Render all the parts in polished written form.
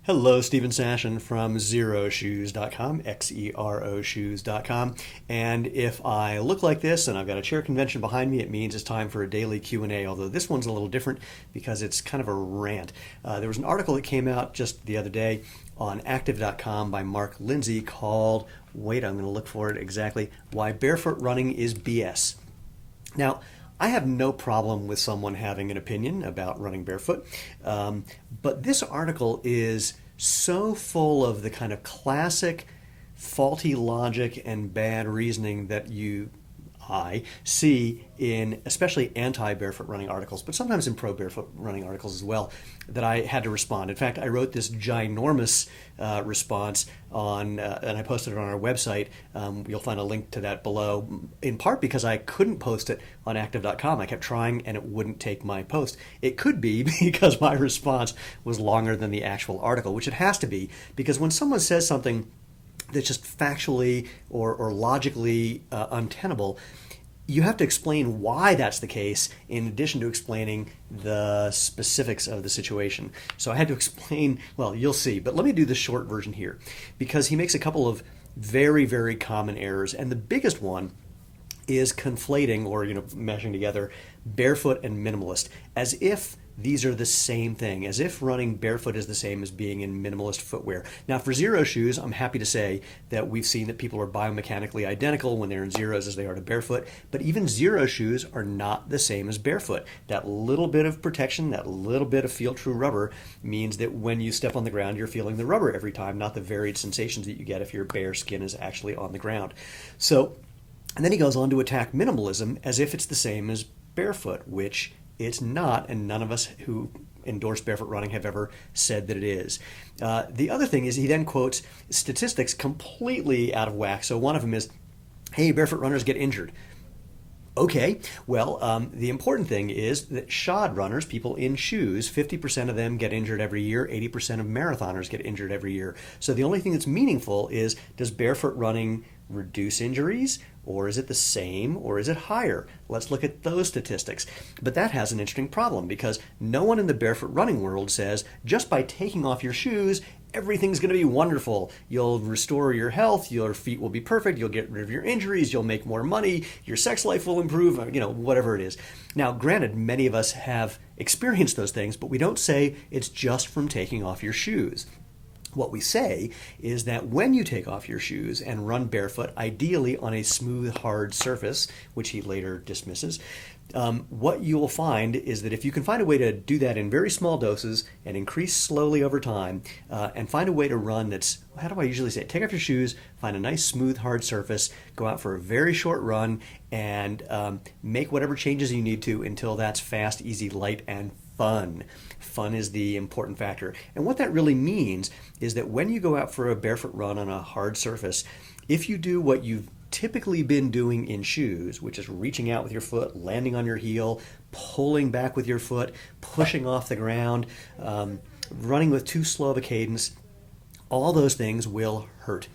Hello, Stephen Sashen from xeroshoes.com, Xero shoes.com. And if I look like this and I've got a chair convention behind me, it means it's time for a daily Q&A, although this one's a little different because it's kind of a rant. There was an article that came out just the other day on active.com by Marc Lindsay called, wait, I'm going to look for it exactly, Why Barefoot Running is BS. Now, I have no problem with someone having an opinion about running barefoot, but this article is so full of the kind of classic faulty logic and bad reasoning that I see in especially anti-barefoot running articles, but sometimes in pro-barefoot running articles as well, that I had to respond. In fact, I wrote this ginormous response and I posted it on our website. You'll find a link to that below, in part because I couldn't post it on active.com. I kept trying and it wouldn't take my post. It could be because my response was longer than the actual article, which it has to be, because when someone says something that's just factually or logically untenable, you have to explain why that's the case in addition to explaining the specifics of the situation. So I had to explain, well, you'll see, but let me do the short version here, because he makes a couple of very, very common errors, and the biggest one is conflating or mashing together barefoot and minimalist as if these are the same thing, as if running barefoot is the same as being in minimalist footwear. Now, for Xero shoes, I'm happy to say that we've seen that people are biomechanically identical when they're in Xeros as they are to barefoot, but even Xero shoes are not the same as barefoot. That little bit of protection, that little bit of feel-true rubber means that when you step on the ground, you're feeling the rubber every time, not the varied sensations that you get if your bare skin is actually on the ground. And then he goes on to attack minimalism as if it's the same as barefoot, which it's not, and none of us who endorse barefoot running have ever said that it is. The other thing is he then quotes statistics completely out of whack. So one of them is, hey, barefoot runners get injured. Okay, well, the important thing is that shod runners, people in shoes, 50% of them get injured every year, 80% of marathoners get injured every year. So the only thing that's meaningful is, does barefoot running reduce injuries, or is it the same, or is it higher? Let's look at those statistics. But that has an interesting problem, because no one in the barefoot running world says, just by taking off your shoes, everything's going to be wonderful. You'll restore your health, your feet will be perfect, you'll get rid of your injuries, you'll make more money, your sex life will improve, whatever it is. Now, granted, many of us have experienced those things, but we don't say it's just from taking off your shoes. What we say is that when you take off your shoes and run barefoot, ideally on a smooth, hard surface, which he later dismisses, what you will find is that if you can find a way to do that in very small doses and increase slowly over time, and find a way to run that's, how do I usually say it? Take off your shoes, find a nice, smooth, hard surface, go out for a very short run, and make whatever changes you need to until that's fast, easy, light, and fun. Fun is the important factor. And what that really means is that when you go out for a barefoot run on a hard surface, if you do what you've typically been doing in shoes, which is reaching out with your foot, landing on your heel, pulling back with your foot, pushing off the ground, running with too slow of a cadence, all those things will hurt.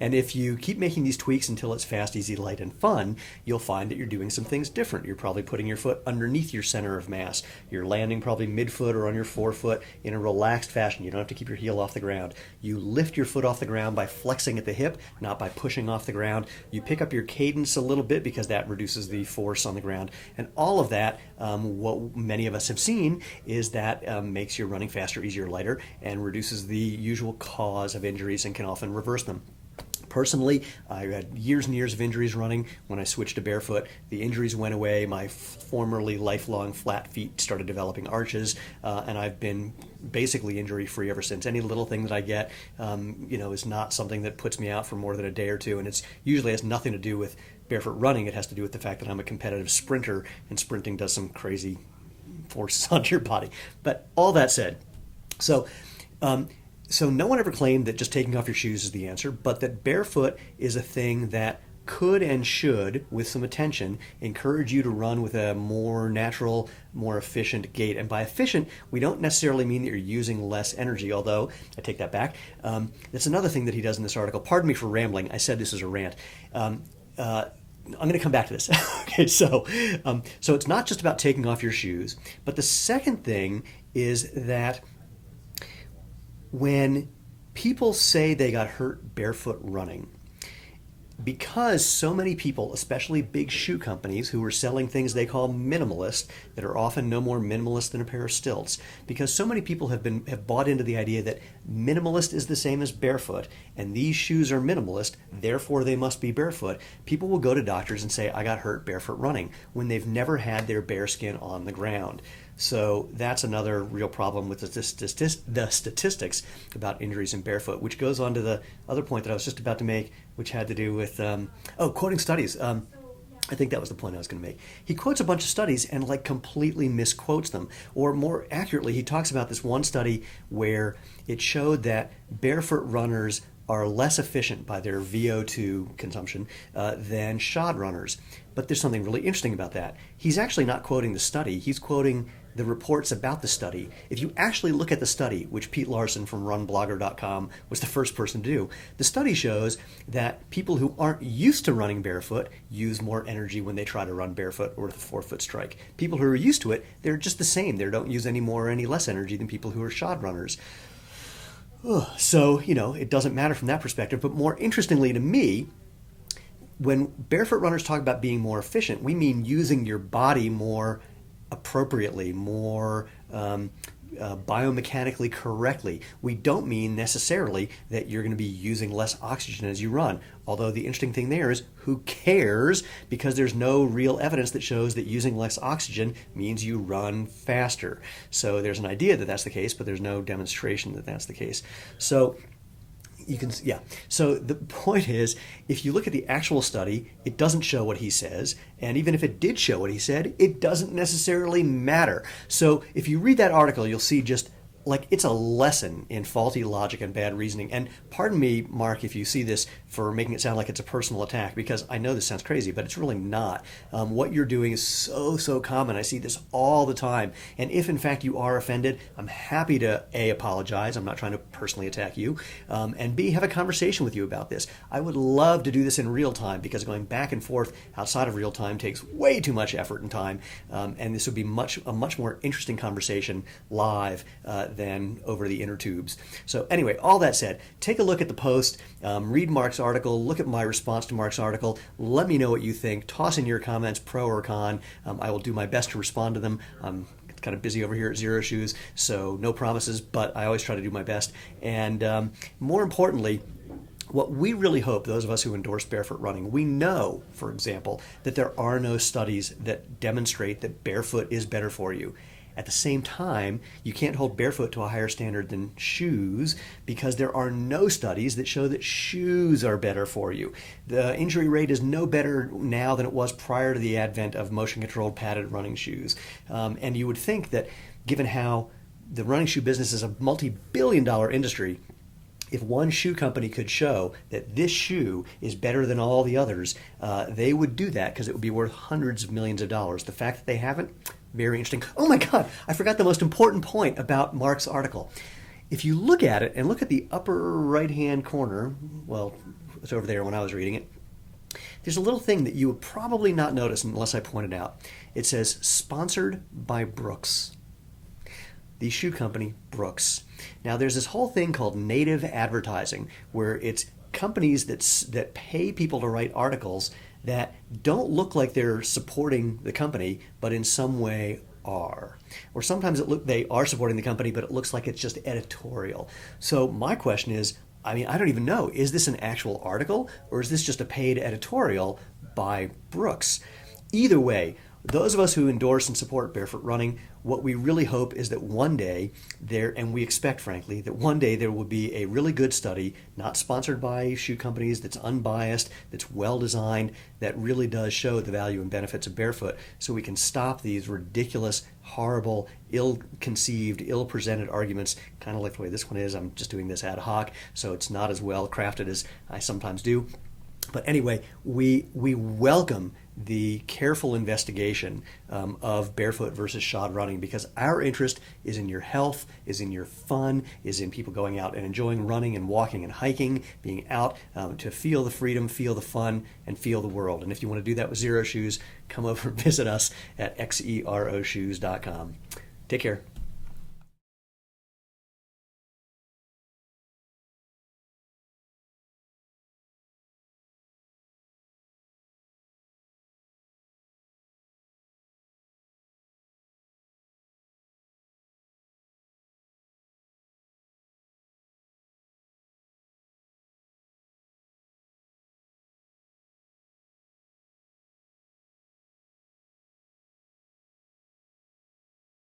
And if you keep making these tweaks until it's fast, easy, light, and fun, you'll find that you're doing some things different. You're probably putting your foot underneath your center of mass. You're landing probably midfoot or on your forefoot in a relaxed fashion. You don't have to keep your heel off the ground. You lift your foot off the ground by flexing at the hip, not by pushing off the ground. You pick up your cadence a little bit because that reduces the force on the ground. And all of that, what many of us have seen, is that makes your running faster, easier, lighter, and reduces the usual cause of injuries and can often reverse them. Personally, I had years and years of injuries running. When I switched to barefoot, the injuries went away. My formerly lifelong flat feet started developing arches, and I've been basically injury-free ever since. Any little thing that I get, is not something that puts me out for more than a day or two, and it's usually has nothing to do with barefoot running. It has to do with the fact that I'm a competitive sprinter, and sprinting does some crazy forces onto your body. But all that said, so no one ever claimed that just taking off your shoes is the answer, but that barefoot is a thing that could and should, with some attention, encourage you to run with a more natural, more efficient gait. And by efficient, we don't necessarily mean that you're using less energy, although I take that back. That's another thing that he does in this article. Pardon me for rambling. I said this is a rant. I'm going to come back to this. Okay, so it's not just about taking off your shoes, but the second thing is that When people say they got hurt barefoot running, because so many people, especially big shoe companies who are selling things they call minimalist, that are often no more minimalist than a pair of stilts, because so many people have bought into the idea that minimalist is the same as barefoot, and these shoes are minimalist, therefore they must be barefoot. People will go to doctors and say, I got hurt barefoot running, when they've never had their bare skin on the ground. So that's another real problem with the statistics about injuries in barefoot, which goes on to the other point that I was just about to make, which had to do with, quoting studies. I think that was the point I was going to make. He quotes a bunch of studies and completely misquotes them. Or more accurately, he talks about this one study where it showed that barefoot runners are less efficient by their VO2 consumption than shod runners. But there's something really interesting about that. He's actually not quoting the study. He's quoting the reports about the study. If you actually look at the study, which Pete Larson from runblogger.com was the first person to do, the study shows that people who aren't used to running barefoot use more energy when they try to run barefoot or with a forefoot strike. People who are used to it, they're just the same. They don't use any more or any less energy than people who are shod runners. So, it doesn't matter from that perspective. But more interestingly to me, when barefoot runners talk about being more efficient, we mean using your body more appropriately, more biomechanically correctly. We don't mean necessarily that you're going to be using less oxygen as you run. Although the interesting thing there is, who cares? Because there's no real evidence that shows that using less oxygen means you run faster. So there's an idea that that's the case, but there's no demonstration that that's the case. So So the point is, if you look at the actual study, it doesn't show what he says. And even if it did show what he said, it doesn't necessarily matter. So if you read that article, you'll see just it's a lesson in faulty logic and bad reasoning. And pardon me, Mark, if you see this, for making it sound like it's a personal attack, because I know this sounds crazy, but it's really not. What you're doing is so common. I see this all the time. And if, in fact, you are offended, I'm happy to, A, apologize. I'm not trying to personally attack you. And B, have a conversation with you about this. I would love to do this in real time, because going back and forth outside of real time takes way too much effort and time. And this would be a much more interesting conversation live than over the inner tubes. So anyway, all that said, take a look at the post, read Marc's article, look at my response to Marc's article, let me know what you think, toss in your comments, pro or con. I will do my best to respond to them. I'm kind of busy over here at Xero Shoes, so no promises, but I always try to do my best. And more importantly, what we really hope, those of us who endorse barefoot running, we know, for example, that there are no studies that demonstrate that barefoot is better for you. At the same time, you can't hold barefoot to a higher standard than shoes, because there are no studies that show that shoes are better for you. The injury rate is no better now than it was prior to the advent of motion-controlled padded running shoes. And you would think that, given how the running shoe business is a multi-billion-dollar industry, if one shoe company could show that this shoe is better than all the others, they would do that, because it would be worth hundreds of millions of dollars. The fact that they haven't, very interesting. Oh my God, I forgot the most important point about Marc's article. If you look at it and look at the upper right-hand corner, well, it's over there when I was reading it, there's a little thing that you would probably not notice unless I point it out. It says, sponsored by Brooks. The shoe company, Brooks. Now, there's this whole thing called native advertising, where it's companies that pay people to write articles that don't look like they're supporting the company, but in some way are. Or sometimes they are supporting the company, but it looks like it's just editorial. So my question is, I don't even know, is this an actual article, or is this just a paid editorial by Brooks? Either way, those of us who endorse and support barefoot running, what we really hope is that one day and we expect, frankly, that one day there will be a really good study, not sponsored by shoe companies, that's unbiased, that's well-designed, that really does show the value and benefits of barefoot, so we can stop these ridiculous, horrible, ill-conceived, ill-presented arguments, kind of like the way this one is. I'm just doing this ad hoc, so it's not as well-crafted as I sometimes do. But anyway, we welcome the careful investigation of barefoot versus shod running, because our interest is in your health, is in your fun, is in people going out and enjoying running and walking and hiking, being out to feel the freedom, feel the fun, and feel the world. And if you want to do that with Xero Shoes, come over and visit us at xeroshoes.com. Take care.